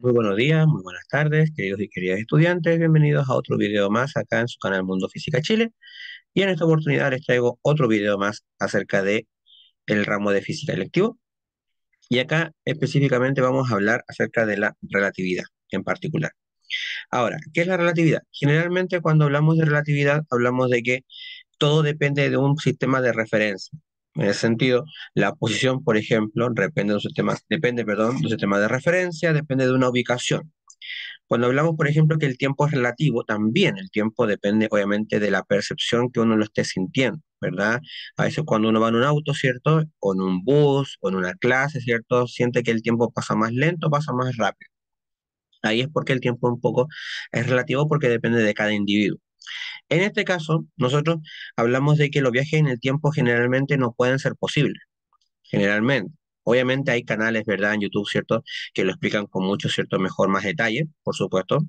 Muy buenos días, muy buenas tardes, queridos y queridas estudiantes. Bienvenidos a otro video más acá en su canal Mundo Física Chile. Y en esta oportunidad les traigo otro video más acerca de el ramo de física electivo. Y acá específicamente vamos a hablar acerca de la relatividad en particular. Ahora, ¿qué es la relatividad? Generalmente cuando hablamos de relatividad hablamos de que todo depende de un sistema de referencia. En ese sentido, la posición, por ejemplo, depende, de un sistema de referencia, depende de una ubicación. Cuando hablamos, por ejemplo, que el tiempo es relativo, también el tiempo depende, obviamente, de la percepción que uno lo esté sintiendo, ¿verdad? A veces cuando uno va en un auto, ¿cierto? O en un bus, o en una clase, ¿cierto? Siente que el tiempo pasa más lento, pasa más rápido. Ahí es porque el tiempo un poco es relativo porque depende de cada individuo. En este caso, nosotros hablamos de que los viajes en el tiempo generalmente no pueden ser posibles, generalmente. Obviamente hay canales, ¿verdad? En YouTube, ¿cierto? Que lo explican con mucho, ¿cierto? Mejor, más detalle, por supuesto.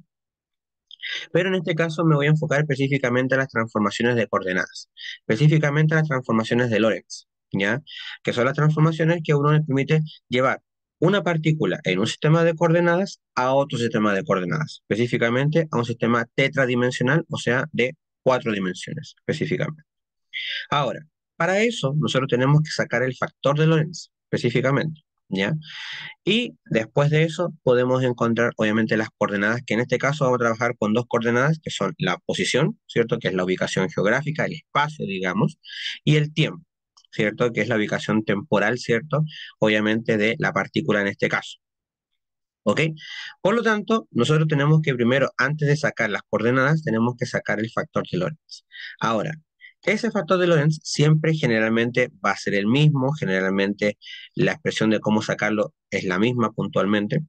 Pero en este caso me voy a enfocar específicamente a las transformaciones de coordenadas, específicamente a las transformaciones de Lorentz, ¿ya? Que son las transformaciones que a uno le permite llevar una partícula en un sistema de coordenadas a otro sistema de coordenadas, específicamente a un sistema tetradimensional, o sea, de 4 dimensiones, específicamente. Ahora, para eso nosotros tenemos que sacar el factor de Lorentz, específicamente, ¿ya? Y después de eso podemos encontrar obviamente las coordenadas, que en este caso vamos a trabajar con dos coordenadas, que son la posición, ¿cierto? Que es la ubicación geográfica, el espacio, digamos, y el tiempo, ¿cierto? Que es la ubicación temporal, ¿cierto? Obviamente de la partícula en este caso. ¿Ok? Por lo tanto, nosotros tenemos que primero, antes de sacar las coordenadas, tenemos que sacar el factor de Lorentz. Ahora, ese factor de Lorentz siempre generalmente va a ser el mismo, generalmente la expresión de cómo sacarlo es la misma puntualmente.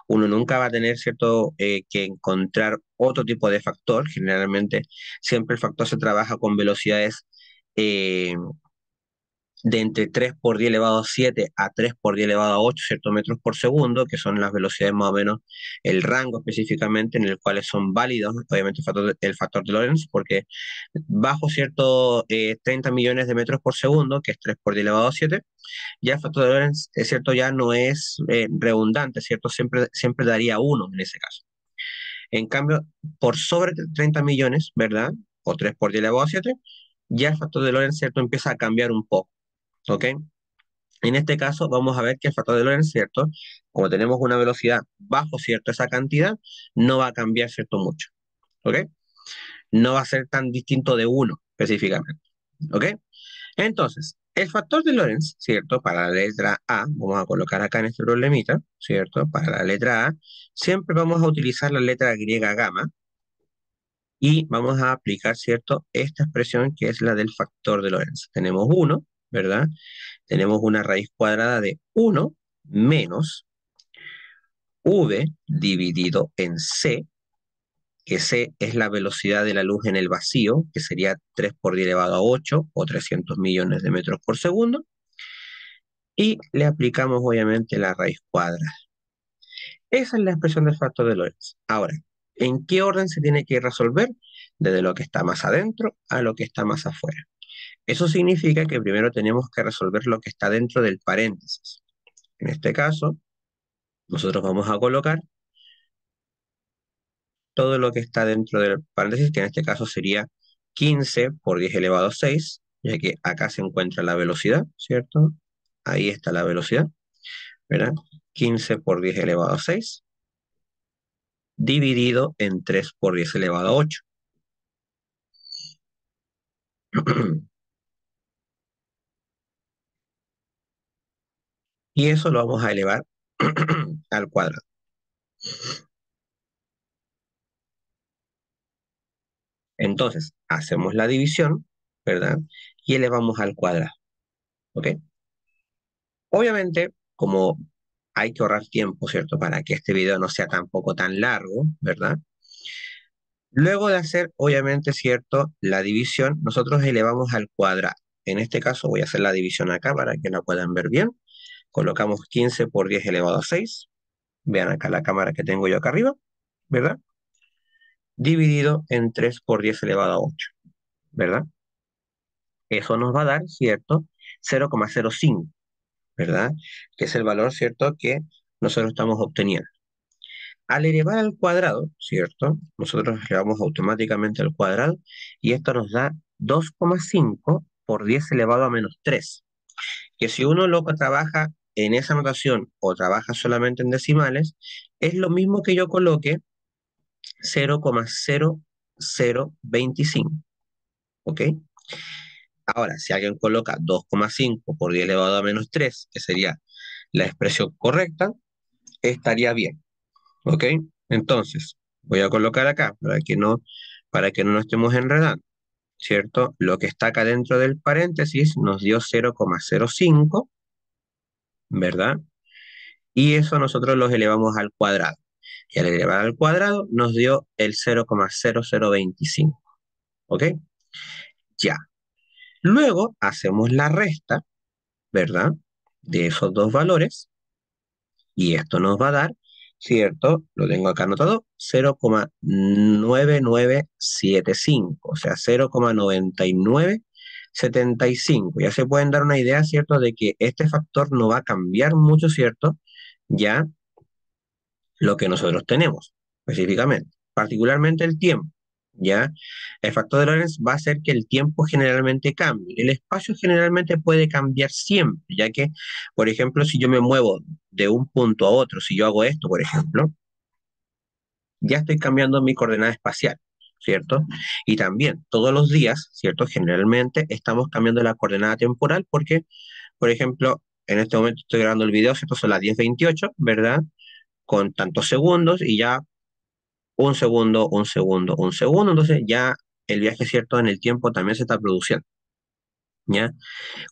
Uno nunca va a tener, ¿cierto?, que encontrar otro tipo de factor. Generalmente siempre el factor se trabaja con velocidades eh, de entre 3 por 10 elevado a 7 a 3 por 10 elevado a 8 ¿cierto? Metros por segundo, que son las velocidades más o menos, el rango específicamente en el cual son válidos, obviamente el factor de Lorentz, porque bajo, ¿cierto? 30 millones de metros por segundo, que es 3 por 10 elevado a 7, ya el factor de Lorentz, es cierto, ya no es redundante, ¿cierto? Siempre daría uno en ese caso. En cambio, por sobre 30 millones, ¿verdad? O 3 por 10 elevado a 7, ya el factor de Lorentz, ¿cierto? Empieza a cambiar un poco, ¿ok? En este caso, vamos a ver que el factor de Lorentz, ¿cierto? Como tenemos una velocidad bajo, ¿cierto? Esa cantidad, no va a cambiar, ¿cierto? Mucho, ¿ok? No va a ser tan distinto de uno específicamente, ¿ok? Entonces, el factor de Lorentz, ¿cierto? Para la letra A, vamos a colocar acá en este problemita, ¿cierto? Para la letra A, siempre vamos a utilizar la letra griega gamma y vamos a aplicar, ¿cierto? Esta expresión que es la del factor de Lorentz. Tenemos 1, ¿verdad? Tenemos una raíz cuadrada de 1 menos V dividido en C, que C es la velocidad de la luz en el vacío, que sería 3 por 10 elevado a 8 o 300 millones de metros por segundo, y le aplicamos obviamente la raíz cuadrada. Esa es la expresión del factor de Lorentz. Ahora, ¿en qué orden se tiene que resolver? Desde lo que está más adentro a lo que está más afuera. Eso significa que primero tenemos que resolver lo que está dentro del paréntesis. En este caso, nosotros vamos a colocar todo lo que está dentro del paréntesis, que en este caso sería 15 por 10 elevado a 6, ya que acá se encuentra la velocidad, ¿cierto? Ahí está la velocidad, ¿verdad? 15 por 10 elevado a 6, dividido en 3 por 10 elevado a 8. Y eso lo vamos a elevar al cuadrado. Entonces, hacemos la división, ¿verdad? Y elevamos al cuadrado, ¿ok? Obviamente, como hay que ahorrar tiempo, ¿cierto? Para que este video no sea tampoco tan largo, ¿verdad? Luego de hacer, obviamente, ¿cierto? La división, nosotros elevamos al cuadrado. En este caso voy a hacer la división acá para que la puedan ver bien. Colocamos 15 por 10 elevado a 6. Vean acá la cámara que tengo yo acá arriba, ¿verdad? Dividido en 3 por 10 elevado a 8, ¿verdad? Eso nos va a dar, ¿cierto? 0,05, ¿verdad? Que es el valor, ¿cierto? Que nosotros estamos obteniendo. Al elevar al cuadrado, ¿cierto? Nosotros elevamos automáticamente al cuadrado y esto nos da 2,5 por 10 elevado a menos 3. Que si uno lo trabaja en esa notación o trabaja solamente en decimales, es lo mismo que yo coloque 0,0025, ¿ok? Ahora, si alguien coloca 2,5 por 10 elevado a menos 3, que sería la expresión correcta, estaría bien, ¿ok? Entonces, voy a colocar acá para que no nos estemos enredando, ¿cierto? Lo que está acá dentro del paréntesis nos dio 0,05, ¿verdad? Y eso nosotros los elevamos al cuadrado. Y al elevar al cuadrado nos dio el 0,0025, ¿ok? Ya. Luego hacemos la resta, ¿verdad? De esos dos valores y esto nos va a dar, ¿cierto? Lo tengo acá anotado, 0,9975, o sea, 0,9975. Ya se pueden dar una idea, ¿cierto? De que este factor no va a cambiar mucho, ¿cierto? Ya lo que nosotros tenemos específicamente, particularmente el tiempo, ¿ya? El factor de Lorentz va a hacer que el tiempo generalmente cambie. El espacio generalmente puede cambiar siempre, ya que, por ejemplo, si yo me muevo de un punto a otro, si yo hago esto, por ejemplo, ya estoy cambiando mi coordenada espacial, ¿cierto? Y también todos los días, ¿cierto? Generalmente estamos cambiando la coordenada temporal porque, por ejemplo, en este momento estoy grabando el video, ¿cierto? Son las 10:28, ¿verdad? Con tantos segundos y ya un segundo, un segundo, un segundo, entonces ya el viaje, cierto, en el tiempo también se está produciendo, ¿ya?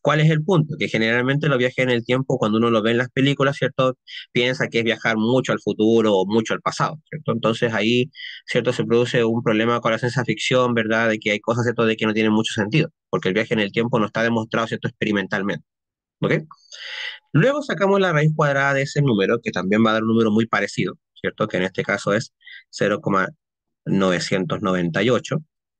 ¿Cuál es el punto? Que generalmente los viajes en el tiempo, cuando uno lo ve en las películas, ¿cierto? Piensa que es viajar mucho al futuro o mucho al pasado, ¿cierto? Entonces ahí, ¿cierto? Se produce un problema con la ciencia ficción, ¿verdad? De que hay cosas, ¿cierto? De que no tienen mucho sentido, porque el viaje en el tiempo no está demostrado, ¿cierto? Experimentalmente, ¿ok? Luego sacamos la raíz cuadrada de ese número, que también va a dar un número muy parecido, ¿cierto? Que en este caso es 0,998,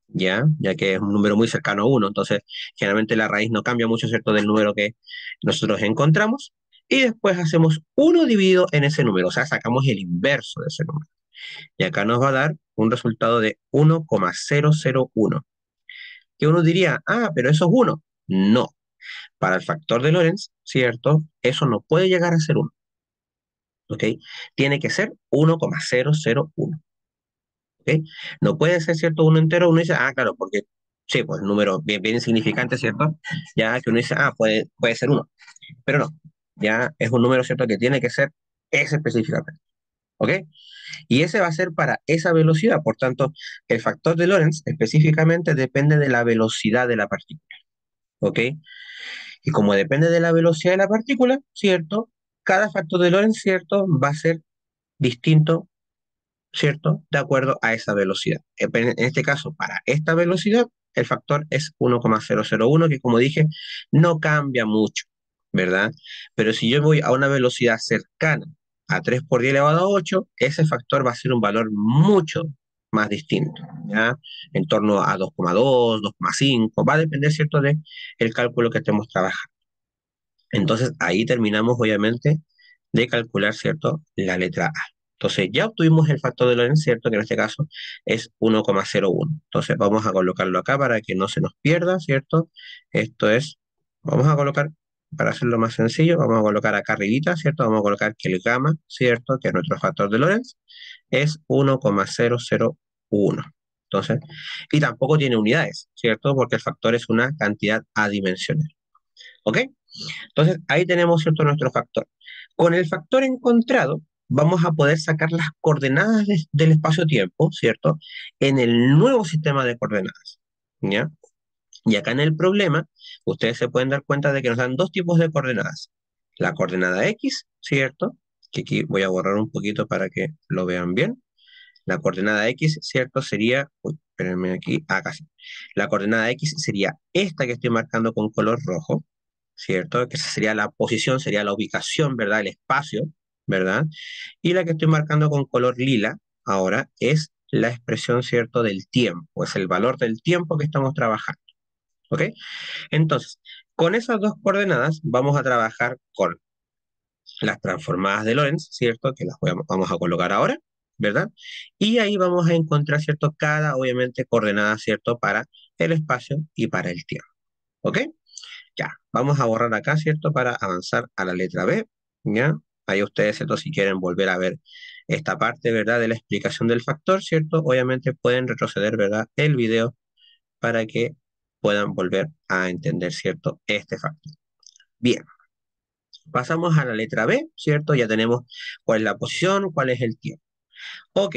ya que es un número muy cercano a uno, entonces generalmente la raíz no cambia mucho, ¿cierto?, del número que nosotros encontramos, y después hacemos uno dividido en ese número, o sea, sacamos el inverso de ese número, y acá nos va a dar un resultado de 1,001, que uno diría, ah, pero eso es uno. No, para el factor de Lorentz, ¿cierto? Eso no puede llegar a ser uno, ¿ok? Tiene que ser 1,001. ¿Ok? No puede ser, ¿cierto? Uno entero, uno dice, ah, claro, porque, sí, pues número bien, bien insignificante, ¿cierto? Ya que uno dice, ah, puede ser uno, pero no, ya es un número, ¿cierto? Que tiene que ser ese específicamente, ¿ok? Y ese va a ser para esa velocidad, por tanto, el factor de Lorentz específicamente depende de la velocidad de la partícula, ¿ok? Y como depende de la velocidad de la partícula, ¿cierto? Cada factor de Lorentz, ¿cierto? Va a ser distinto, ¿cierto? De acuerdo a esa velocidad. En este caso, para esta velocidad, el factor es 1,001, que como dije, no cambia mucho, ¿verdad? Pero si yo voy a una velocidad cercana a 3 por 10 elevado a 8, ese factor va a ser un valor mucho más distinto, ¿ya? En torno a 2,2, 2,5, va a depender, ¿cierto?, de el cálculo que estemos trabajando. Entonces, ahí terminamos, obviamente, de calcular, ¿cierto?, la letra A. Entonces, ya obtuvimos el factor de Lorentz, ¿cierto?, que en este caso es 1,01. Entonces, vamos a colocarlo acá para que no se nos pierda, ¿cierto? Esto es, vamos a colocar, para hacerlo más sencillo, vamos a colocar acá arribita, ¿cierto? Vamos a colocar que el gamma, ¿cierto?, que es nuestro factor de Lorentz, es 1,001. Entonces, y tampoco tiene unidades, ¿cierto? Porque el factor es una cantidad adimensional. ¿Ok? Entonces, ahí tenemos, ¿cierto?, nuestro factor. Con el factor encontrado, vamos a poder sacar las coordenadas del espacio-tiempo, ¿cierto?, en el nuevo sistema de coordenadas, ¿ya? Y acá en el problema, ustedes se pueden dar cuenta de que nos dan dos tipos de coordenadas. La coordenada X, ¿cierto? Que aquí voy a borrar un poquito para que lo vean bien. La coordenada X, ¿cierto? Sería, uy, espérenme aquí, acá sí. La coordenada X sería esta que estoy marcando con color rojo, ¿cierto? Que esa sería la posición, sería la ubicación, ¿verdad? El espacio, ¿verdad? Y la que estoy marcando con color lila ahora es la expresión, ¿cierto?, del tiempo, es el valor del tiempo que estamos trabajando, ¿ok? Entonces, con esas dos coordenadas vamos a trabajar con las transformadas de Lorentz, ¿cierto? Que las vamos a colocar ahora. ¿verdad? Y ahí vamos a encontrar, ¿cierto? Cada, obviamente, coordenada, ¿cierto? Para el espacio y para el tiempo, ¿ok? Ya, vamos a borrar acá, ¿cierto? Para avanzar a la letra B, ¿ya? Ahí ustedes, ¿cierto? Si quieren volver a ver esta parte, ¿verdad? De la explicación del factor, ¿cierto? Obviamente pueden retroceder, ¿verdad? El video para que puedan volver a entender, ¿cierto? Este factor. Bien, pasamos a la letra B, ¿cierto? Ya tenemos cuál es la posición, cuál es el tiempo. Ok,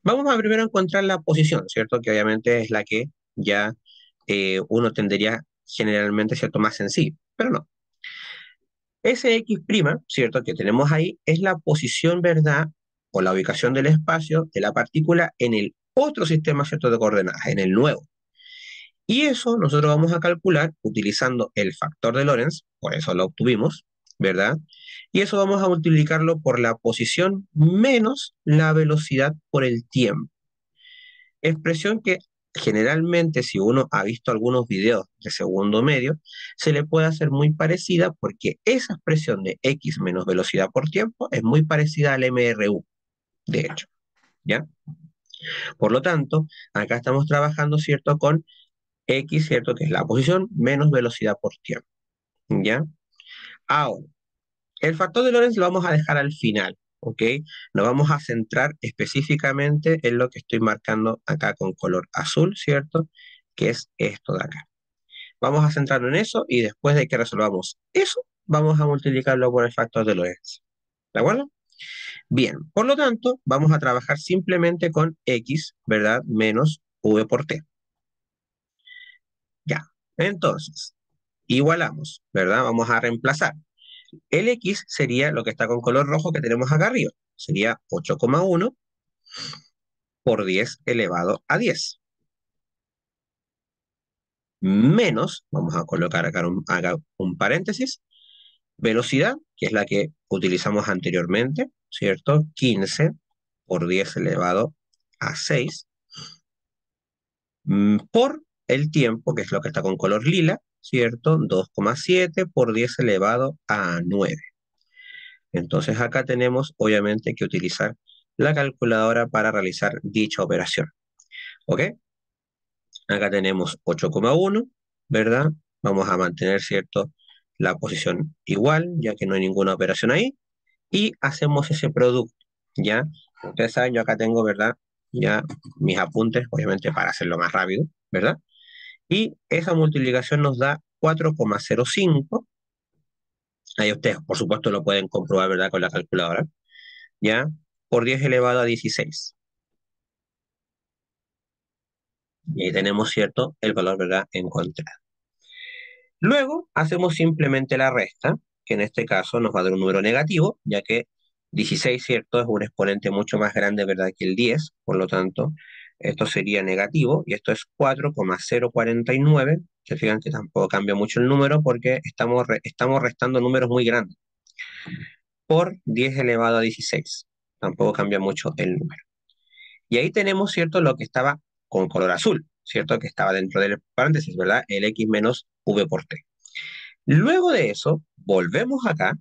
vamos a primero encontrar la posición, ¿cierto? Que obviamente es la que ya uno tendría generalmente, ¿cierto? Más sencillo, pero no. Sx', ¿cierto? Que tenemos ahí es la posición, ¿verdad? O la ubicación del espacio de la partícula en el otro sistema, ¿cierto? De coordenadas, en el nuevo. Y eso nosotros vamos a calcular utilizando el factor de Lorentz, por eso lo obtuvimos, ¿verdad? Y eso vamos a multiplicarlo por la posición menos la velocidad por el tiempo. Expresión que generalmente, si uno ha visto algunos videos de segundo medio, se le puede hacer muy parecida porque esa expresión de x menos velocidad por tiempo es muy parecida al MRU, de hecho, ¿ya? Por lo tanto, acá estamos trabajando, ¿cierto? Con x, ¿cierto? Que es la posición menos velocidad por tiempo, ¿ya? Ahora, el factor de Lorentz lo vamos a dejar al final, ¿ok? Nos vamos a centrar específicamente en lo que estoy marcando acá con color azul, ¿cierto? Que es esto de acá. Vamos a centrarnos en eso y después de que resolvamos eso, vamos a multiplicarlo por el factor de Lorentz. ¿De acuerdo? Bien, por lo tanto, vamos a trabajar simplemente con x, ¿verdad? Menos v por t. Ya. Entonces, igualamos, ¿verdad? Vamos a reemplazar. El x sería lo que está con color rojo que tenemos acá arriba. Sería 8,1 por 10 elevado a 10. Menos, vamos a colocar acá un paréntesis, velocidad, que es la que utilizamos anteriormente, ¿cierto? 15 por 10 elevado a 6, por el tiempo, que es lo que está con color lila, ¿cierto? 2,7 por 10 elevado a 9. Entonces acá tenemos obviamente que utilizar la calculadora para realizar dicha operación. ¿Ok? Acá tenemos 8,1, ¿verdad? Vamos a mantener, ¿cierto? La posición igual, ya que no hay ninguna operación ahí. Y hacemos ese producto, ¿ya? Ustedes saben, yo acá tengo, ¿verdad? Ya mis apuntes, obviamente para hacerlo más rápido, ¿verdad? Y esa multiplicación nos da 4,05. Ahí ustedes, por supuesto, lo pueden comprobar, ¿verdad? Con la calculadora, ¿ya? Por 10 elevado a 16. Y ahí tenemos, ¿cierto? El valor, ¿verdad? Encontrado. Luego hacemos simplemente la resta, que en este caso nos va a dar un número negativo, ya que 16, ¿cierto? Es un exponente mucho más grande, ¿verdad? Que el 10, por lo tanto, esto sería negativo, y esto es 4,049. Se fijan que tampoco cambia mucho el número porque estamos restando números muy grandes, por 10 elevado a 16. Tampoco cambia mucho el número. Y ahí tenemos, ¿cierto? Lo que estaba con color azul, ¿cierto? Que estaba dentro del paréntesis, ¿verdad? El x menos v por t. Luego de eso, volvemos acá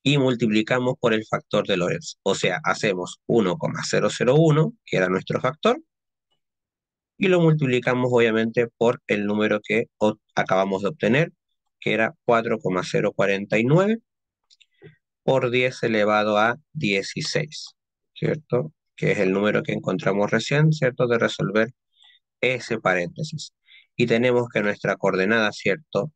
y multiplicamos por el factor de Lorentz. O sea, hacemos 1,001, que era nuestro factor, y lo multiplicamos obviamente por el número que acabamos de obtener, que era 4,049 por 10 elevado a 16, ¿cierto? Que es el número que encontramos recién, ¿cierto? De resolver ese paréntesis. Y tenemos que nuestra coordenada, ¿cierto?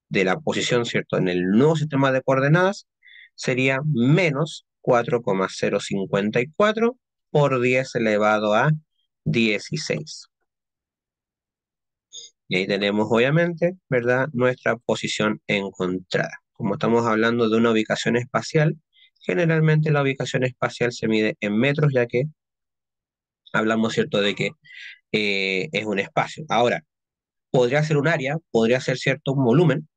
De la posición, ¿cierto? En el nuevo sistema de coordenadas sería menos 4,054 por 10 elevado a 16. Y ahí tenemos, obviamente, ¿verdad? Nuestra posición encontrada. Como estamos hablando de una ubicación espacial, generalmente la ubicación espacial se mide en metros, ya que hablamos, ¿cierto?, de que es un espacio. Ahora, podría ser un área, podría ser, ¿cierto?, un volumen,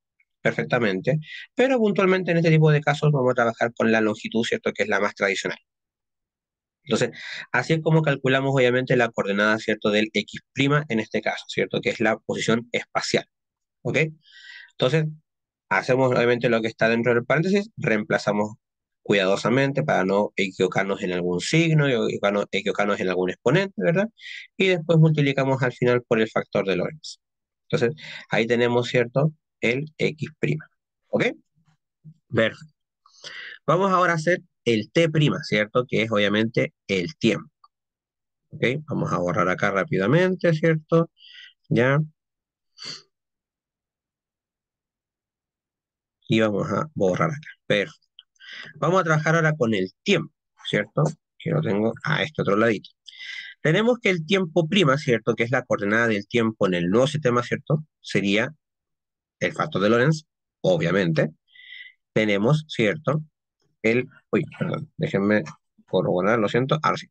perfectamente, pero puntualmente en este tipo de casos vamos a trabajar con la longitud, ¿cierto?, que es la más tradicional. Entonces, así es como calculamos obviamente la coordenada, ¿cierto?, del x' en este caso, ¿cierto?, que es la posición espacial, ¿ok? Entonces, hacemos obviamente lo que está dentro del paréntesis, reemplazamos cuidadosamente para no equivocarnos en algún signo, equivocarnos en algún exponente, ¿verdad? Y después multiplicamos al final por el factor de Lorentz. Entonces, ahí tenemos, ¿cierto? El X'. ¿Ok? Perfecto. Vamos ahora a hacer el T', ¿cierto? Que es obviamente el tiempo. ¿Ok? Vamos a borrar acá rápidamente, ¿cierto? Ya. Y vamos a borrar acá. Perfecto. Vamos a trabajar ahora con el tiempo, ¿cierto? Que lo tengo a este otro ladito. Tenemos que el tiempo prima, ¿cierto? Que es la coordenada del tiempo en el nuevo sistema, ¿cierto? Sería el factor de Lorentz, obviamente. Tenemos, ¿cierto? Uy, perdón, déjenme corroborar, lo siento. Ahora sí.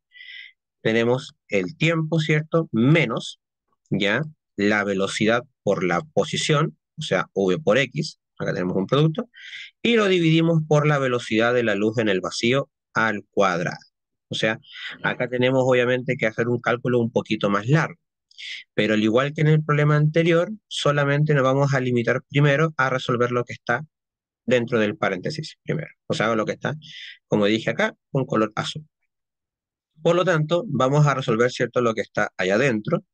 Tenemos el tiempo, ¿cierto? Menos, ¿ya? La velocidad por la posición, o sea, v por x. Acá tenemos un producto. Y lo dividimos por la velocidad de la luz en el vacío al cuadrado. O sea, acá tenemos obviamente que hacer un cálculo un poquito más largo. Pero al igual que en el problema anterior, solamente nos vamos a limitar primero a resolver lo que está dentro del paréntesis primero. O sea, lo que está, como dije acá, con color azul. Por lo tanto, vamos a resolver, ¿cierto?, lo que está allá adentro.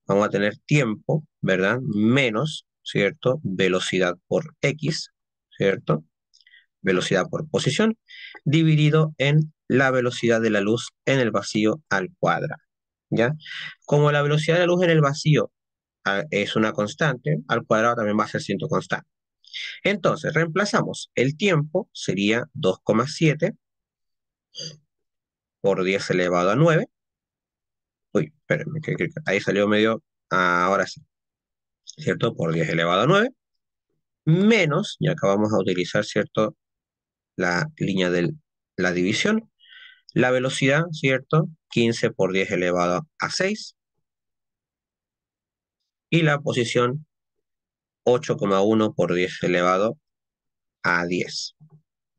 Vamos a tener tiempo, ¿verdad? Menos, ¿cierto? Velocidad por x, ¿cierto? Velocidad por posición, dividido en la velocidad de la luz en el vacío al cuadrado, ¿ya? Como la velocidad de la luz en el vacío es una constante, al cuadrado también va a ser siendo constante. Entonces, reemplazamos el tiempo, sería 2,7 por 10 elevado a 9. Uy, espérenme, que ahí salió medio, ahora sí, ¿cierto? Por 10 elevado a 9, menos, y acá vamos a utilizar, ¿cierto? La línea de la división, la velocidad, ¿cierto? 15 por 10 elevado a 6, y la posición 8,1 por 10 elevado a 10,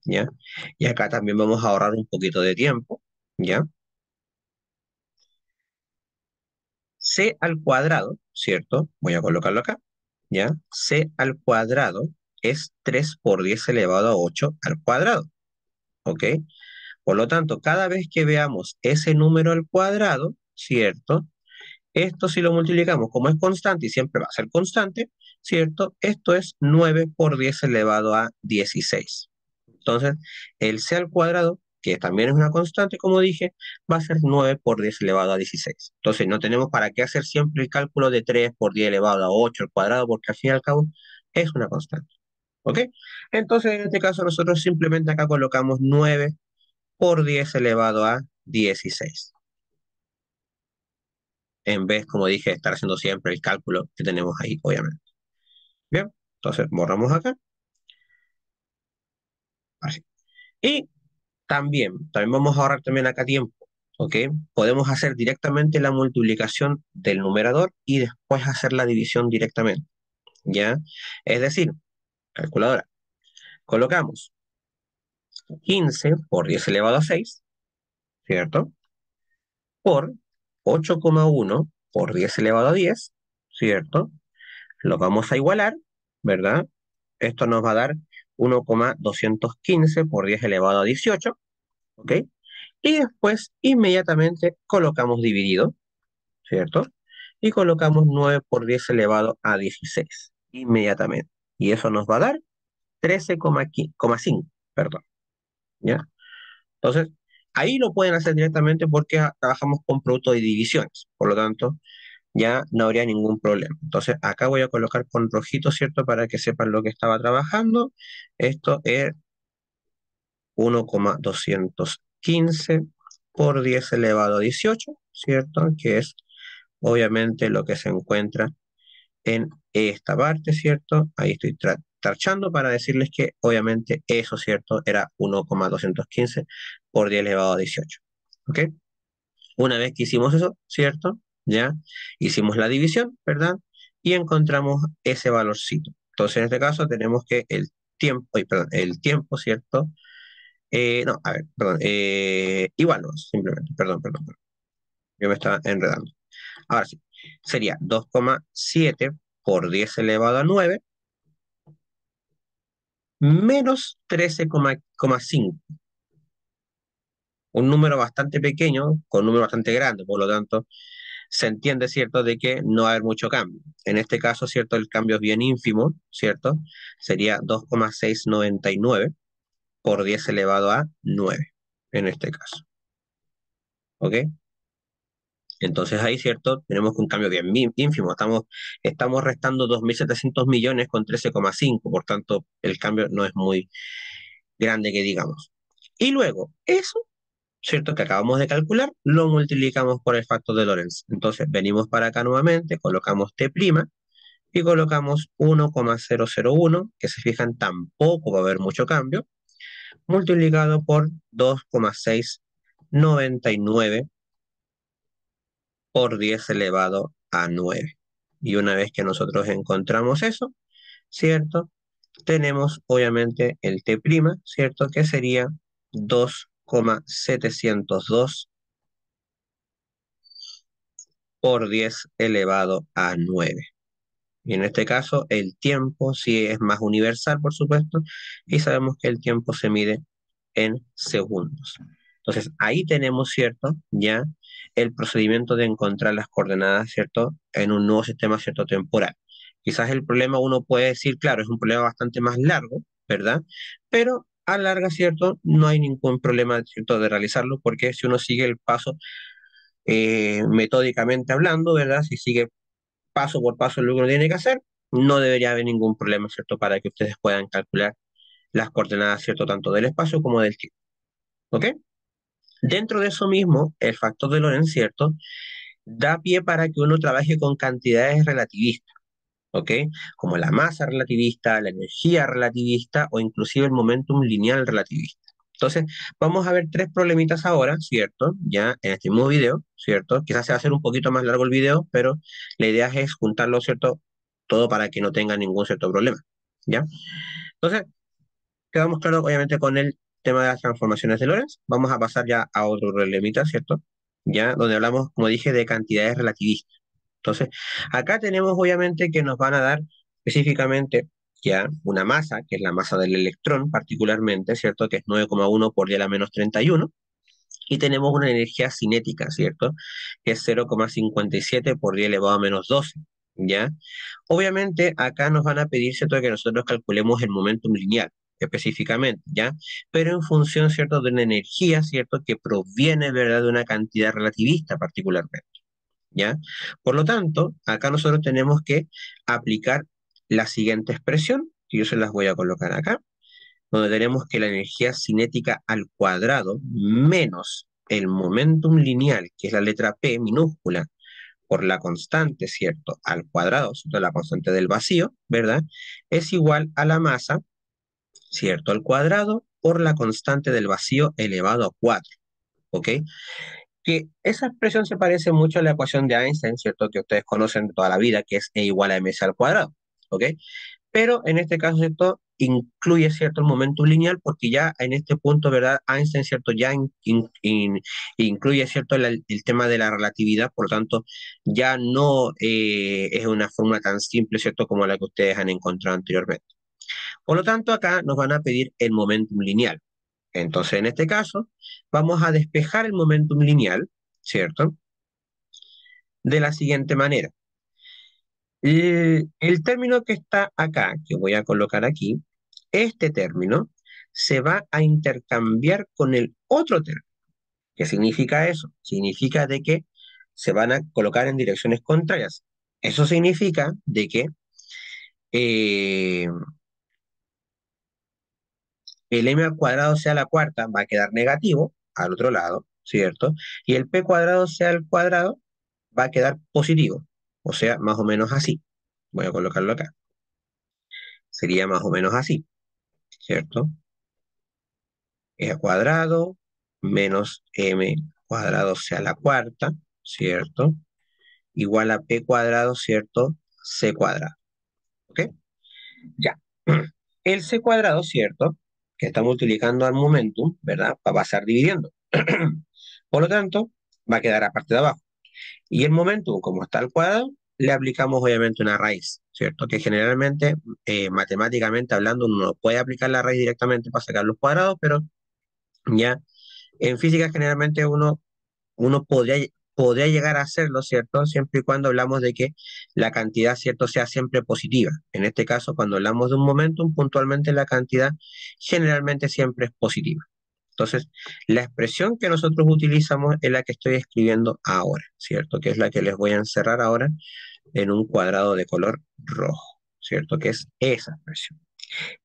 ¿ya? Y acá también vamos a ahorrar un poquito de tiempo, ¿ya? C al cuadrado, ¿cierto? Voy a colocarlo acá, ¿ya? C al cuadrado es 3 por 10 elevado a 8 al cuadrado, ¿ok? Por lo tanto, cada vez que veamos ese número al cuadrado, ¿cierto? Esto si lo multiplicamos, como es constante y siempre va a ser constante, ¿cierto? Esto es 9 por 10 elevado a 16. Entonces, el c al cuadrado, que también es una constante, como dije, va a ser 9 por 10 elevado a 16. Entonces, no tenemos para qué hacer siempre el cálculo de 3 por 10 elevado a 8 al cuadrado, porque al fin y al cabo es una constante. ¿Ok? Entonces, en este caso, nosotros simplemente acá colocamos 9 por 10 elevado a 16. En vez, como dije, de estar haciendo siempre el cálculo que tenemos ahí, obviamente. Bien, entonces borramos acá. Así. Y también vamos a ahorrar también acá tiempo, ¿ok? Podemos hacer directamente la multiplicación del numerador y después hacer la división directamente, ¿ya? Es decir, calculadora, colocamos 15 por 10 elevado a 6, ¿cierto? Por 8,1 por 10 elevado a 10, ¿cierto? Lo vamos a igualar, ¿verdad? Esto nos va a dar 1,215 por 10 elevado a 18, ¿ok? Y después inmediatamente colocamos dividido, ¿cierto? Y colocamos 9 por 10 elevado a 16, inmediatamente. Y eso nos va a dar 13,5, perdón, ¿ya? Entonces, ahí lo pueden hacer directamente porque trabajamos con producto de divisiones. Por lo tanto, ya no habría ningún problema. Entonces, acá voy a colocar con rojito, ¿cierto? Para que sepan lo que estaba trabajando. Esto es 1,215 por 10 elevado a 18, ¿cierto? Que es obviamente lo que se encuentra en esta parte, ¿cierto? Ahí estoy tachando para decirles que obviamente eso, ¿cierto? Era 1,215 por 10 elevado a 18, ¿ok? Una vez que hicimos eso, ¿cierto? Ya hicimos la división, ¿verdad? Y encontramos ese valorcito. Entonces, en este caso tenemos que el tiempo, perdón, el tiempo, ¿cierto? No, a ver, perdón, igual no, simplemente, perdón. Yo me estaba enredando. Ahora sí, sería 2,7 por 10 elevado a 9 menos 13,5. un número bastante pequeño con un número bastante grande, por lo tanto, se entiende, ¿cierto?, de que no va a haber mucho cambio. En este caso, ¿cierto?, el cambio es bien ínfimo, ¿cierto? Sería 2,699 por 10 elevado a 9, en este caso, ¿ok? Entonces ahí, ¿cierto? Tenemos un cambio bien ínfimo. Estamos restando 2.700 millones con 13,5, por tanto, el cambio no es muy grande que digamos. Y luego, eso, ¿cierto? Que acabamos de calcular, lo multiplicamos por el factor de Lorentz. Entonces, venimos para acá nuevamente, colocamos T' y colocamos 1,001, que se fijan, tampoco va a haber mucho cambio, multiplicado por 2,699 por 10 elevado a 9. Y una vez que nosotros encontramos eso, ¿cierto? Tenemos obviamente el T', ¿cierto? Que sería 2,702 por 10 elevado a 9. Y en este caso, el tiempo sí es más universal, por supuesto, y sabemos que el tiempo se mide en segundos. Entonces, ahí tenemos, ¿cierto? Ya el procedimiento de encontrar las coordenadas, ¿cierto? En un nuevo sistema, ¿cierto? Temporal. Quizás el problema uno puede decir, claro, es un problema bastante más largo, ¿verdad? Pero a larga, ¿cierto? No hay ningún problema, ¿cierto? De realizarlo, porque si uno sigue el paso metódicamente hablando, ¿verdad? Si sigue paso por paso lo que uno tiene que hacer, no debería haber ningún problema, ¿cierto? Para que ustedes puedan calcular las coordenadas, ¿cierto? Tanto del espacio como del tiempo, ¿ok? Dentro de eso mismo, el factor de Lorentz, ¿cierto? Da pie para que uno trabaje con cantidades relativistas, ¿ok? Como la masa relativista, la energía relativista o inclusive el momentum lineal relativista. Entonces, vamos a ver tres problemitas ahora, ¿cierto? Ya en este mismo video, ¿cierto? Quizás se va a hacer un poquito más largo el video, pero la idea es juntarlo, ¿cierto? Todo para que no tenga ningún cierto problema, ¿ya? Entonces, quedamos claros, obviamente, con el tema de las transformaciones de Lorentz. Vamos a pasar ya a otro problemita, ¿cierto? Ya, donde hablamos, como dije, de cantidades relativistas. Entonces, acá tenemos, obviamente, que nos van a dar específicamente ya una masa, que es la masa del electrón particularmente, ¿cierto? Que es 9,1 por 10 a la menos 31. Y tenemos una energía cinética, ¿cierto? Que es 0,57 por 10 elevado a menos 12, ¿ya? Obviamente, acá nos van a pedir, ¿cierto?, que nosotros calculemos el momentum lineal, específicamente, ¿ya? Pero en función, ¿cierto?, de una energía, ¿cierto?, que proviene, ¿verdad?, de una cantidad relativista particularmente, ¿ya? Por lo tanto, acá nosotros tenemos que aplicar la siguiente expresión, que yo se las voy a colocar acá, donde tenemos que la energía cinética al cuadrado menos el momentum lineal, que es la letra P minúscula, por la constante, ¿cierto? Al cuadrado, ¿cierto? La constante del vacío, ¿verdad? Es igual a la masa, ¿cierto? Al cuadrado por la constante del vacío elevado a 4, ¿ok? Que esa expresión se parece mucho a la ecuación de Einstein, ¿cierto? Que ustedes conocen de toda la vida, que es E igual a mc al cuadrado, ¿ok? Pero en este caso, ¿cierto? Incluye, ¿cierto? El momento lineal, porque ya en este punto, ¿verdad? Einstein, ¿cierto? Ya incluye, ¿cierto? El tema de la relatividad, por lo tanto, ya no es una fórmula tan simple, ¿cierto? Como la que ustedes han encontrado anteriormente. Por lo tanto, acá nos van a pedir el momentum lineal. Entonces, en este caso, vamos a despejar el momentum lineal, ¿cierto? De la siguiente manera. El término que está acá, que voy a colocar aquí, este término se va a intercambiar con el otro término. ¿Qué significa eso? Significa de que se van a colocar en direcciones contrarias. Eso significa de que eh, el m al cuadrado sea la cuarta va a quedar negativo al otro lado, ¿cierto? Y el p cuadrado sea al cuadrado va a quedar positivo. O sea, más o menos así. Voy a colocarlo acá. Sería más o menos así, ¿cierto? E al cuadrado menos m cuadrado sea la cuarta, ¿cierto? Igual a p cuadrado, ¿cierto? C cuadrado, ¿ok? Ya. El c cuadrado, ¿cierto? Que estamos utilizando al momentum, ¿verdad? Va a pasar dividiendo. Por lo tanto, va a quedar a parte de abajo. Y el momentum, como está al cuadrado, le aplicamos obviamente una raíz, ¿cierto? Que generalmente, matemáticamente hablando, uno no puede aplicar la raíz directamente para sacar los cuadrados, pero ya En física generalmente uno podría llegar a hacerlo, ¿cierto? Siempre y cuando hablamos de que la cantidad, ¿cierto?, sea siempre positiva. En este caso, cuando hablamos de un momentum, puntualmente la cantidad generalmente siempre es positiva. Entonces, la expresión que nosotros utilizamos es la que estoy escribiendo ahora, ¿cierto? Que es la que les voy a encerrar ahora en un cuadrado de color rojo, ¿cierto? Que es esa expresión.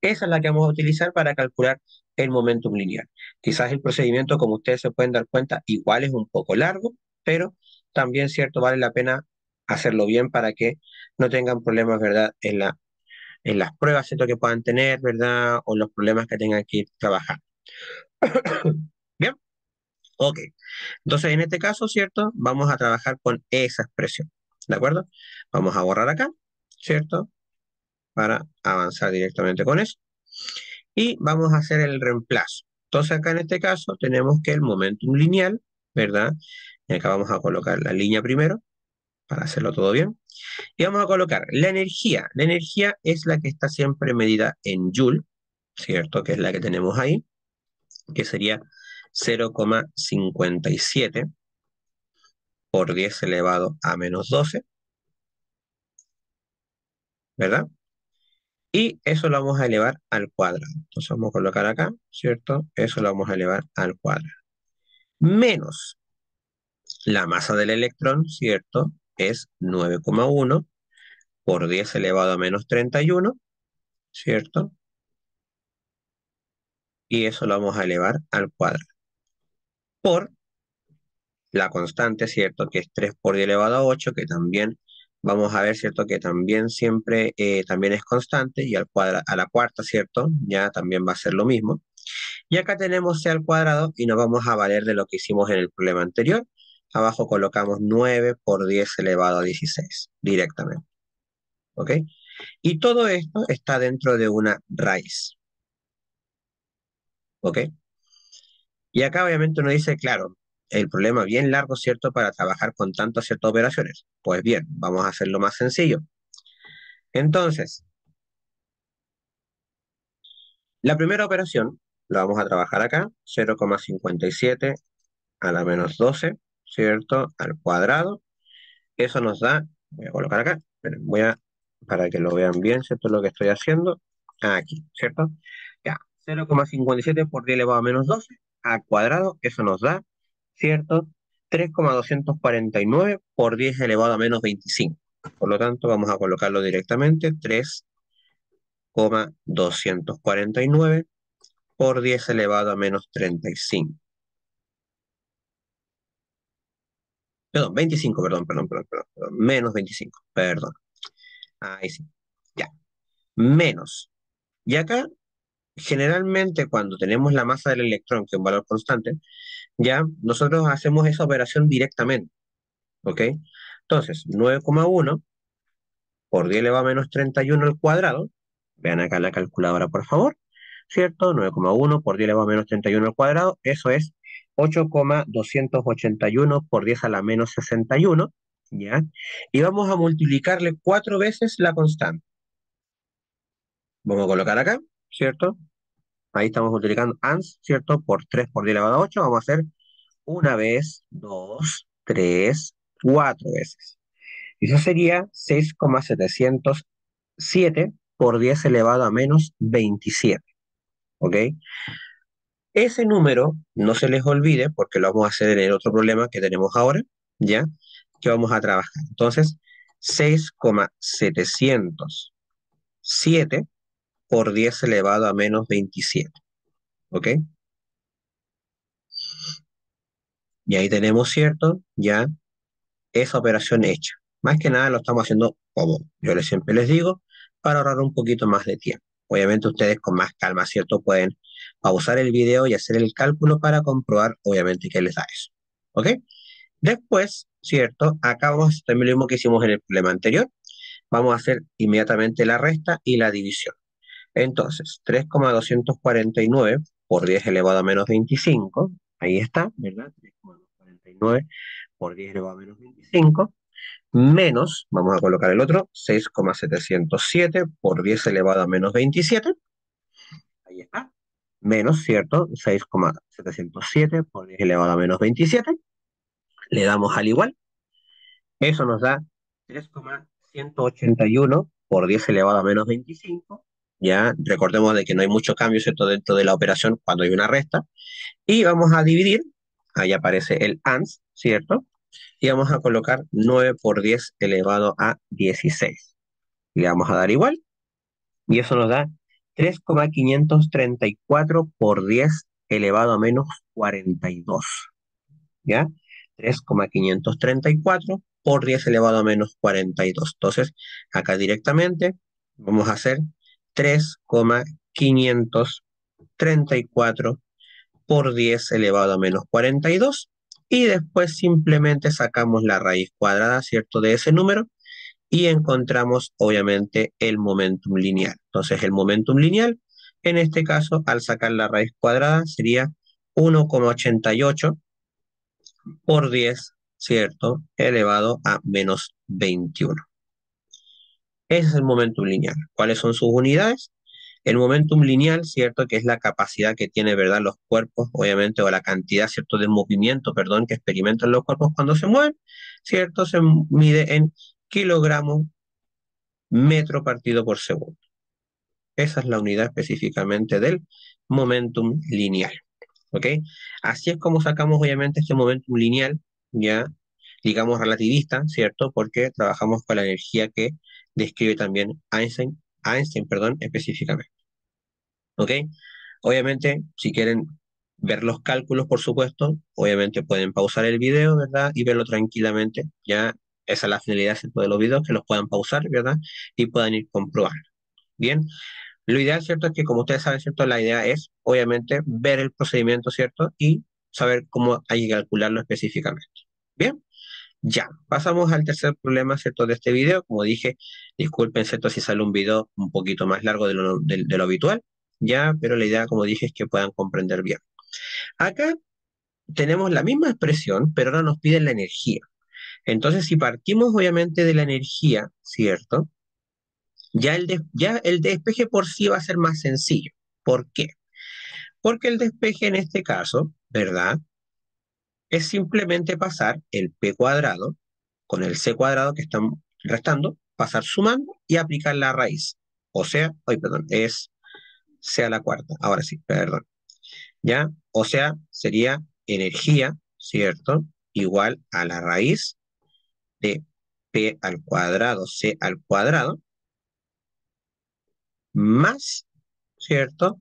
Esa es la que vamos a utilizar para calcular el momentum lineal. Quizás el procedimiento, como ustedes se pueden dar cuenta, igual es un poco largo, pero también, cierto, vale la pena hacerlo bien para que no tengan problemas, ¿verdad? En las pruebas, ¿cierto? Que puedan tener, ¿verdad? O los problemas que tengan que ir trabajando. Bien, ok. Entonces, en este caso, ¿cierto? Vamos a trabajar con esa expresión, ¿de acuerdo? Vamos a borrar acá, ¿cierto? Para avanzar directamente con eso. Y vamos a hacer el reemplazo. Entonces acá en este caso tenemos que el momentum lineal, ¿verdad? Y acá vamos a colocar la línea primero para hacerlo todo bien. Y vamos a colocar la energía. La energía es la que está siempre medida en Joule, ¿cierto? Que es la que tenemos ahí, que sería 0,57 por 10 elevado a menos 12, ¿verdad? Y eso lo vamos a elevar al cuadrado. Entonces vamos a colocar acá, ¿cierto? Eso lo vamos a elevar al cuadrado. Menos la masa del electrón, ¿cierto? Es 9,1 por 10 elevado a menos 31, ¿cierto? Y eso lo vamos a elevar al cuadrado. Por la constante, ¿cierto? Que es 3 por 10 elevado a 8, que también vamos a ver, ¿cierto? Que también siempre también es constante, y a la cuarta, ¿cierto? Ya también va a ser lo mismo. Y acá tenemos c al cuadrado y nos vamos a valer de lo que hicimos en el problema anterior. Abajo colocamos 9 por 10 elevado a 16 directamente. ¿Ok? Y todo esto está dentro de una raíz. ¿Ok? Y acá obviamente uno dice, claro, el problema bien largo, ¿cierto? Para trabajar con tantas ciertas operaciones. Pues bien, vamos a hacerlo más sencillo. Entonces, la primera operación la vamos a trabajar acá, 0,57 a la menos 12, ¿cierto? Al cuadrado. Eso nos da, voy a colocar acá, esperen, para que lo vean bien, ¿cierto? Lo que estoy haciendo, aquí, ¿cierto? Ya, 0,57 por 10 elevado a menos 12 al cuadrado, eso nos da, ¿cierto? 3,249 por 10 elevado a menos 25. Por lo tanto, vamos a colocarlo directamente, 3,249 por 10 elevado a menos 35. Perdón, 25, perdón, menos 25, perdón. Ahí sí, ya, menos. Y acá, generalmente, cuando tenemos la masa del electrón, que es un valor constante, ya nosotros hacemos esa operación directamente, ¿ok? Entonces, 9,1 por 10 elevado a menos 31 al cuadrado, vean acá la calculadora, por favor, ¿cierto? 9,1 por 10 elevado a menos 31 al cuadrado, eso es 8,281 por 10 a la menos 61, ¿ya? Y vamos a multiplicarle 4 veces la constante. Vamos a colocar acá, ¿cierto? Ahí estamos multiplicando ans, ¿cierto? Por 3 por 10 elevado a 8. Vamos a hacer una vez, dos, tres, cuatro veces. Y eso sería 6,707 por 10 elevado a menos 27. ¿Ok? Ese número no se les olvide porque lo vamos a hacer en el otro problema que tenemos ahora, ¿ya? Que vamos a trabajar. Entonces, 6,707 por 10 elevado a menos 27. ¿Ok? Y ahí tenemos, ¿cierto? Ya esa operación hecha. Más que nada lo estamos haciendo como yo siempre les digo, para ahorrar un poquito más de tiempo. Obviamente ustedes con más calma, ¿cierto? Pueden pausar el video y hacer el cálculo para comprobar, obviamente, qué les da eso. ¿Ok? Después, ¿cierto? Acá vamos a hacer también lo mismo que hicimos en el problema anterior. Vamos a hacer inmediatamente la resta y la división. Entonces, 3,249 por 10 elevado a menos 25. Ahí está, ¿verdad? 3,249 por 10 elevado a menos 25, menos, vamos a colocar el otro, 6,707 por 10 elevado a menos 27, ahí está, menos, ¿cierto? 6,707 por 10 elevado a menos 27. Le damos al igual. Eso nos da 3,181 por 10 elevado a menos 25. Ya recordemos de que no hay mucho cambio, ¿cierto? Dentro de la operación cuando hay una resta. Y vamos a dividir. Ahí aparece el ANS, ¿cierto? Y vamos a colocar 9 por 10 elevado a 16. Le vamos a dar igual. Y eso nos da 3,534 por 10 elevado a menos 42. ¿Ya? 3,534 por 10 elevado a menos 42. Entonces, acá directamente vamos a hacer 3,534 por 10 elevado a menos 42. Y después simplemente sacamos la raíz cuadrada, ¿cierto? De ese número y encontramos obviamente el momentum lineal. Entonces el momentum lineal, en este caso, al sacar la raíz cuadrada, sería 1,88 por 10, ¿cierto? Elevado a menos 21. Ese es el momentum lineal. ¿Cuáles son sus unidades? El momentum lineal, ¿cierto? Que es la capacidad que tiene, ¿verdad? Los cuerpos, obviamente, o la cantidad, ¿cierto? De movimiento, perdón, que experimentan los cuerpos cuando se mueven, ¿cierto? Se mide en kilogramos metro partido por segundo. Esa es la unidad específicamente del momentum lineal. ¿Ok? Así es como sacamos obviamente este momentum lineal, ya digamos relativista, ¿cierto? Porque trabajamos con la energía que describe también Einstein, perdón, específicamente. ¿Ok? Obviamente, si quieren ver los cálculos, por supuesto, obviamente pueden pausar el video, ¿verdad? Y verlo tranquilamente. Ya esa es la finalidad, ¿cierto? De los videos, que los puedan pausar, ¿verdad? Y puedan ir comprobando. Bien, lo ideal, ¿cierto? Es que como ustedes saben, ¿cierto? La idea es, obviamente, ver el procedimiento, ¿cierto? Y saber cómo hay que calcularlo específicamente. Bien, ya. Pasamos al tercer problema, ¿cierto? De este video. Como dije, disculpen, ¿cierto? Si sale un video un poquito más largo de lo habitual, ya, pero la idea, como dije, es que puedan comprender bien. Acá tenemos la misma expresión, pero ahora nos piden la energía. Entonces, si partimos, obviamente, de la energía, ¿cierto? Ya el despeje por sí va a ser más sencillo. ¿Por qué? Porque el despeje en este caso, ¿verdad? Es simplemente pasar el p cuadrado con el c cuadrado que están restando, pasar sumando y aplicar la raíz. O sea, ay, perdón, es c a la cuarta. Ahora sí, perdón. ¿Ya? O sea, sería energía, ¿cierto? Igual a la raíz de p al cuadrado, c al cuadrado, más, ¿cierto?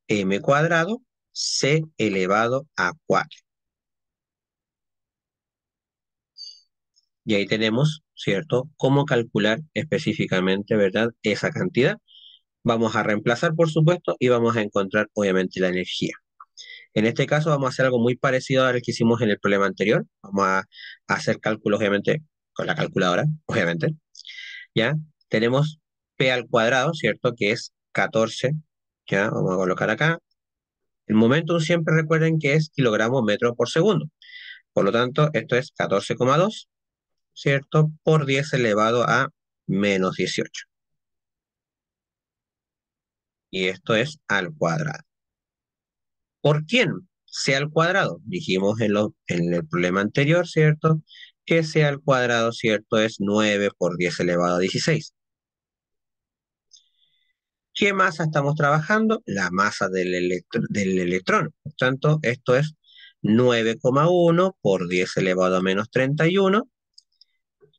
M cuadrado, c elevado a 4. Y ahí tenemos, ¿cierto?, cómo calcular específicamente, ¿verdad?, esa cantidad. Vamos a reemplazar, por supuesto, y vamos a encontrar, obviamente, la energía. En este caso vamos a hacer algo muy parecido al que hicimos en el problema anterior. Vamos a hacer cálculos, obviamente, con la calculadora, obviamente. ¿Ya? Tenemos p al cuadrado, ¿cierto?, que es 14. ¿Ya? Vamos a colocar acá. El momentum siempre recuerden que es kilogramos metro por segundo. Por lo tanto, esto es 14,2, ¿cierto? Por 10 elevado a menos 18. Y esto es al cuadrado. ¿Por quién? C al cuadrado. Dijimos en el problema anterior, ¿cierto? Que C al cuadrado, ¿cierto? Es 9 por 10 elevado a 16. ¿Qué masa estamos trabajando? La masa del electrón. Por tanto, esto es 9,1 por 10 elevado a menos 31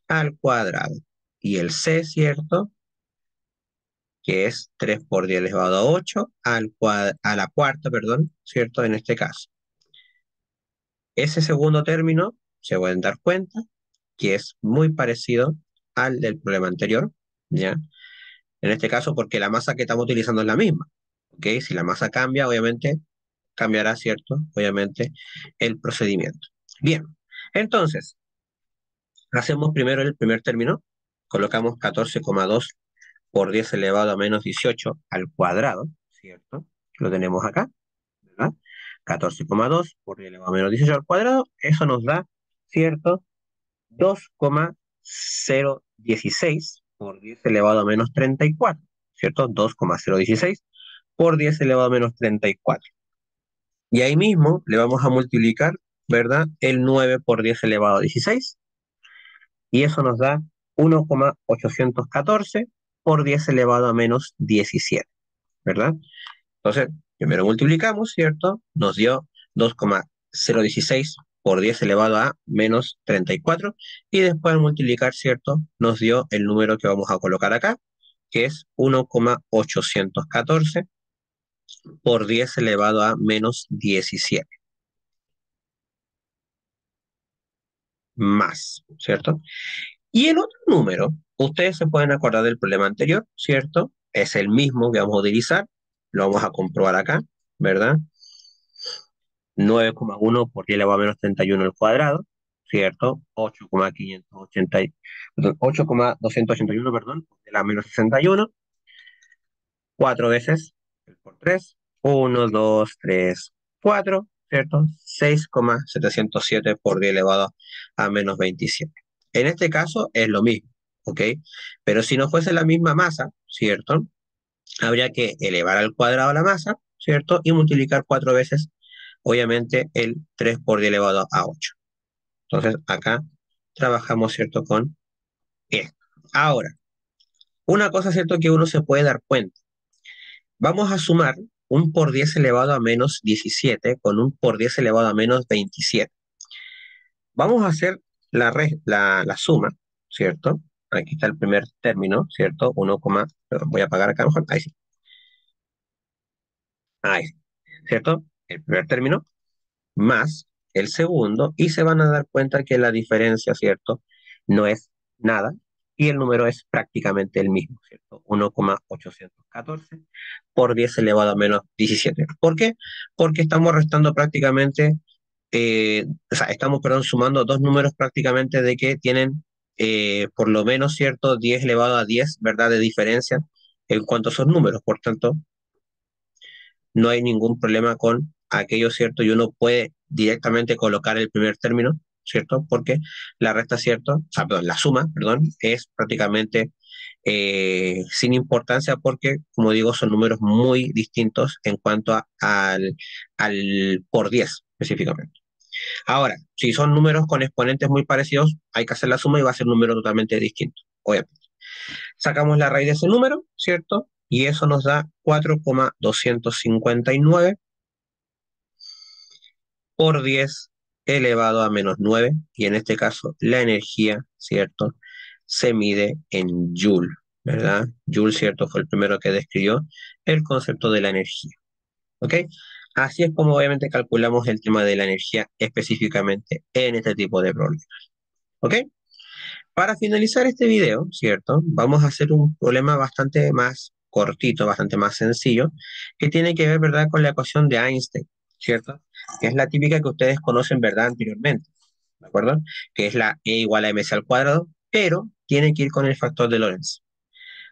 al cuadrado. Y el C, ¿cierto?, que es 3 por 10 elevado a 8 a la cuarta, perdón, ¿cierto? En este caso. Ese segundo término, se pueden dar cuenta, que es muy parecido al del problema anterior, ¿ya? En este caso, porque la masa que estamos utilizando es la misma, ¿ok? Si la masa cambia, obviamente, cambiará, ¿cierto? Obviamente, el procedimiento. Bien, entonces, hacemos primero el primer término, colocamos 14,2 por 10 elevado a menos 18 al cuadrado, ¿cierto? Lo tenemos acá, ¿verdad? 14,2 por 10 elevado a menos 18 al cuadrado, eso nos da, ¿cierto? 2,016 por 10 elevado a menos 34, ¿cierto? 2,016 por 10 elevado a menos 34. Y ahí mismo le vamos a multiplicar, ¿verdad? El 9 por 10 elevado a 16. Y eso nos da 1,814 por 10 elevado a menos 17, ¿verdad? Entonces, primero multiplicamos, ¿cierto? Nos dio 2,016 por 10 elevado a menos 34. Y después al multiplicar, ¿cierto? Nos dio el número que vamos a colocar acá, que es 1,814 por 10 elevado a menos 17. Más, ¿cierto? Y el otro número, ustedes se pueden acordar del problema anterior, ¿cierto? Es el mismo que vamos a utilizar, lo vamos a comprobar acá, ¿verdad? 9,1 por 10 elevado a menos 31 al cuadrado, ¿cierto? 8,580, perdón, 8,281, perdón, por 10 a la menos 61, 4 veces, 3 por 3, 1, 2, 3, 4, ¿cierto? 6,707 por 10 elevado a menos 27. En este caso es lo mismo, ¿ok? Pero si no fuese la misma masa, ¿cierto? Habría que elevar al cuadrado la masa, ¿cierto? Y multiplicar 4 veces, obviamente, el 3 por 10 elevado a 8. Entonces, acá trabajamos, ¿cierto? Con esto. Ahora, una cosa, ¿cierto? Que uno se puede dar cuenta. Vamos a sumar un por 10 elevado a menos 17 con un por 10 elevado a menos 27. Vamos a hacer la suma, ¿cierto? Aquí está el primer término, ¿cierto? Perdón, voy a apagar acá mejor. Ahí sí. Ahí sí. ¿Cierto? El primer término más el segundo y se van a dar cuenta que la diferencia, ¿cierto? No es nada y el número es prácticamente el mismo, ¿cierto? 1,814 por 10 elevado a menos 17. ¿Por qué? Porque estamos restando prácticamente, o sea, estamos, perdón, sumando dos números prácticamente de que tienen por lo menos, ¿cierto? 10 elevado a 10, ¿verdad? De diferencia en cuanto a esos números. Por tanto, no hay ningún problema con aquello, ¿cierto? Y uno puede directamente colocar el primer término, ¿cierto? Porque la resta, ¿cierto? O sea, perdón, la suma, perdón, es prácticamente sin importancia porque, como digo, son números muy distintos en cuanto al por 10 específicamente. Ahora, si son números con exponentes muy parecidos, hay que hacer la suma y va a ser un número totalmente distinto, obviamente. Sacamos la raíz de ese número, ¿cierto? Y eso nos da 4,259 por 10 elevado a menos 9, y en este caso la energía, ¿cierto? Se mide en Joule, ¿verdad? Joule, ¿cierto? Fue el primero que describió el concepto de la energía, ¿ok? Así es como obviamente calculamos el tema de la energía específicamente en este tipo de problemas, ¿ok? Para finalizar este video, ¿cierto? Vamos a hacer un problema bastante más cortito, bastante más sencillo, que tiene que ver, ¿verdad?, con la ecuación de Einstein, ¿cierto? Que es la típica que ustedes conocen, ¿verdad?, anteriormente, ¿de acuerdo? Que es la E igual a mc al cuadrado, pero tiene que ir con el factor de Lorentz.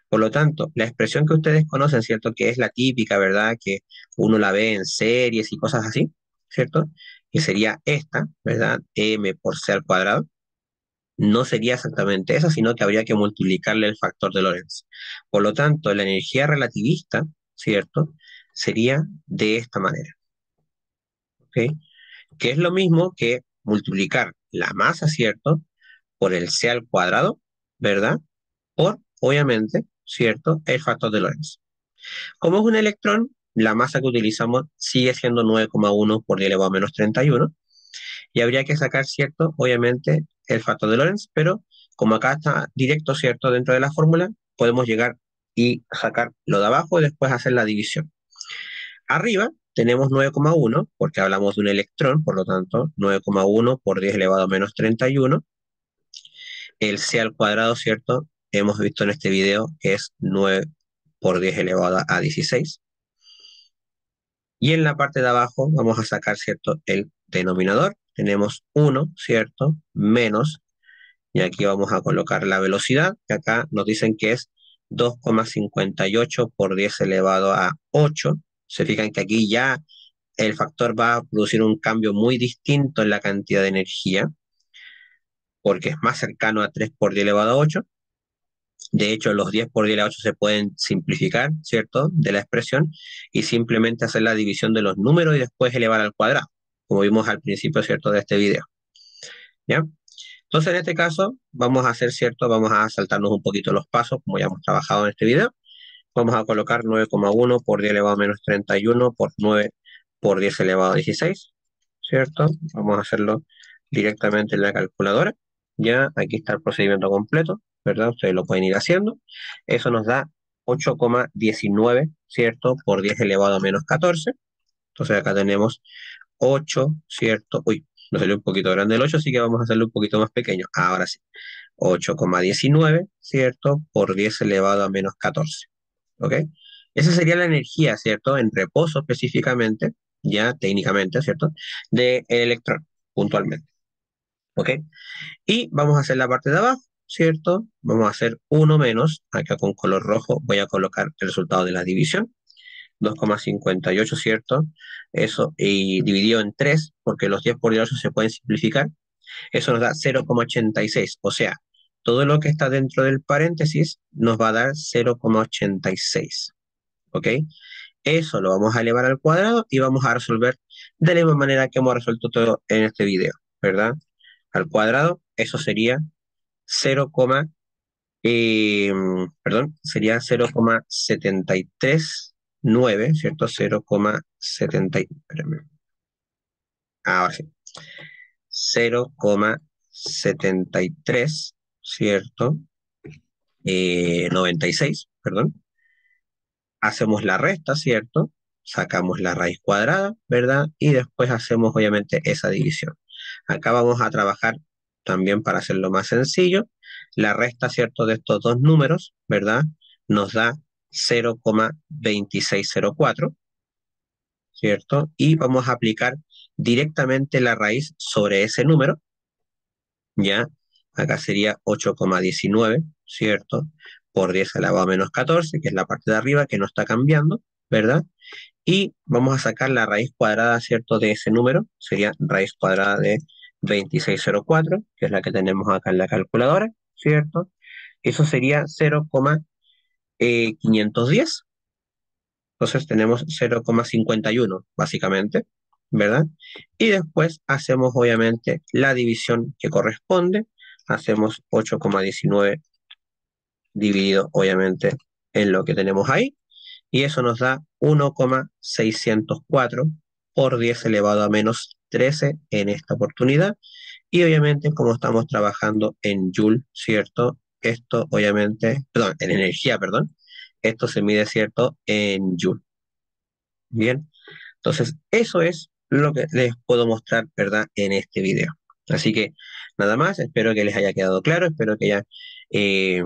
Por lo tanto, la expresión que ustedes conocen, ¿cierto? Que es la típica, ¿verdad? Que uno la ve en series y cosas así, ¿cierto? Que sería esta, ¿verdad? M por C al cuadrado no sería exactamente esa, sino que habría que multiplicarle el factor de Lorentz. Por lo tanto, la energía relativista, ¿cierto? Sería de esta manera, ¿ok? Que es lo mismo que multiplicar la masa, ¿cierto? Por el C al cuadrado, ¿verdad? Por, obviamente, ¿cierto? El factor de Lorentz. Como es un electrón, la masa que utilizamos sigue siendo 9,1 por 10 elevado a menos 31, y habría que sacar, ¿cierto? Obviamente, el factor de Lorentz, pero como acá está directo, ¿cierto? Dentro de la fórmula, podemos llegar y sacar lo de abajo y después hacer la división. Arriba tenemos 9,1, porque hablamos de un electrón, por lo tanto, 9,1 por 10 elevado a menos 31. El C al cuadrado, ¿cierto? Hemos visto en este video que es 9 por 10 elevado a 16. Y en la parte de abajo vamos a sacar, ¿cierto? El denominador. Tenemos 1, ¿cierto? Menos, y aquí vamos a colocar la velocidad, que acá nos dicen que es 2,58 por 10 elevado a 8. Se fijan que aquí ya el factor va a producir un cambio muy distinto en la cantidad de energía, porque es más cercano a 3 por 10 elevado a 8. De hecho, los 10 por 10 a la 8 se pueden simplificar, ¿cierto? De la expresión y simplemente hacer la división de los números y después elevar al cuadrado, como vimos al principio, ¿cierto? De este video, ¿ya? Entonces, en este caso, vamos a hacer, ¿cierto? Vamos a saltarnos un poquito los pasos, como ya hemos trabajado en este video. Vamos a colocar 9,1 por 10 elevado a menos 31 por 9 por 10 elevado a 16, ¿cierto? Vamos a hacerlo directamente en la calculadora. Ya, aquí está el procedimiento completo, ¿verdad? Ustedes lo pueden ir haciendo. Eso nos da 8,19, ¿cierto? Por 10 elevado a menos 14. Entonces acá tenemos 8, ¿cierto? Uy, nos salió un poquito grande el 8, así que vamos a hacerlo un poquito más pequeño. Ahora sí, 8,19, ¿cierto? Por 10 elevado a menos 14. ¿Ok? Esa sería la energía, ¿cierto? En reposo específicamente, ya técnicamente, ¿cierto? Del electrón, puntualmente. ¿Ok? Y vamos a hacer la parte de abajo, ¿cierto? Vamos a hacer uno menos, acá con color rojo voy a colocar el resultado de la división, 2,58, ¿cierto? Eso, y dividido en 3 porque los 10 por 8 se pueden simplificar, eso nos da 0,86, o sea, todo lo que está dentro del paréntesis nos va a dar 0,86, ¿ok? Eso lo vamos a elevar al cuadrado y vamos a resolver de la misma manera que hemos resuelto todo en este video, ¿verdad? Al cuadrado, eso sería 0, sería 0,739, ¿cierto? 0,70, espérame, ahora sí, 0,73, ¿cierto? 96, perdón. Hacemos la resta, ¿cierto? Sacamos la raíz cuadrada, ¿verdad? Y después hacemos obviamente esa división. Acá vamos a trabajar también para hacerlo más sencillo. La resta, ¿cierto? De estos dos números, ¿verdad? Nos da 0,2604, ¿cierto? Y vamos a aplicar directamente la raíz sobre ese número, ¿ya? Acá sería 8,19, ¿cierto? Por 10 elevado a menos 14, que es la parte de arriba que no está cambiando, ¿verdad? Y vamos a sacar la raíz cuadrada, ¿cierto? De ese número, sería raíz cuadrada de 2604, que es la que tenemos acá en la calculadora, ¿cierto? Eso sería 0,510. Entonces tenemos 0,51 básicamente, ¿verdad? Y después hacemos obviamente la división que corresponde. Hacemos 8,19 dividido obviamente en lo que tenemos ahí. Y eso nos da 1,604 por 10 elevado a menos 13 en esta oportunidad. Y obviamente como estamos trabajando en Joule, ¿cierto? Esto obviamente, perdón, en energía, perdón. Esto se mide, ¿cierto? En Joule. Bien, entonces eso es lo que les puedo mostrar, ¿verdad? En este video. Así que nada más, espero que les haya quedado claro, espero que hayan eh,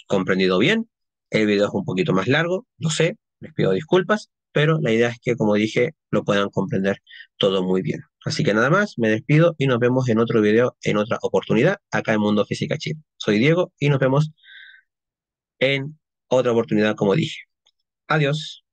comprendido bien. El video es un poquito más largo, lo sé, les pido disculpas, pero la idea es que, como dije, lo puedan comprender todo muy bien. Así que nada más, me despido y nos vemos en otro video, en otra oportunidad, acá en Mundo Física Chile. Soy Diego y nos vemos en otra oportunidad, como dije. Adiós.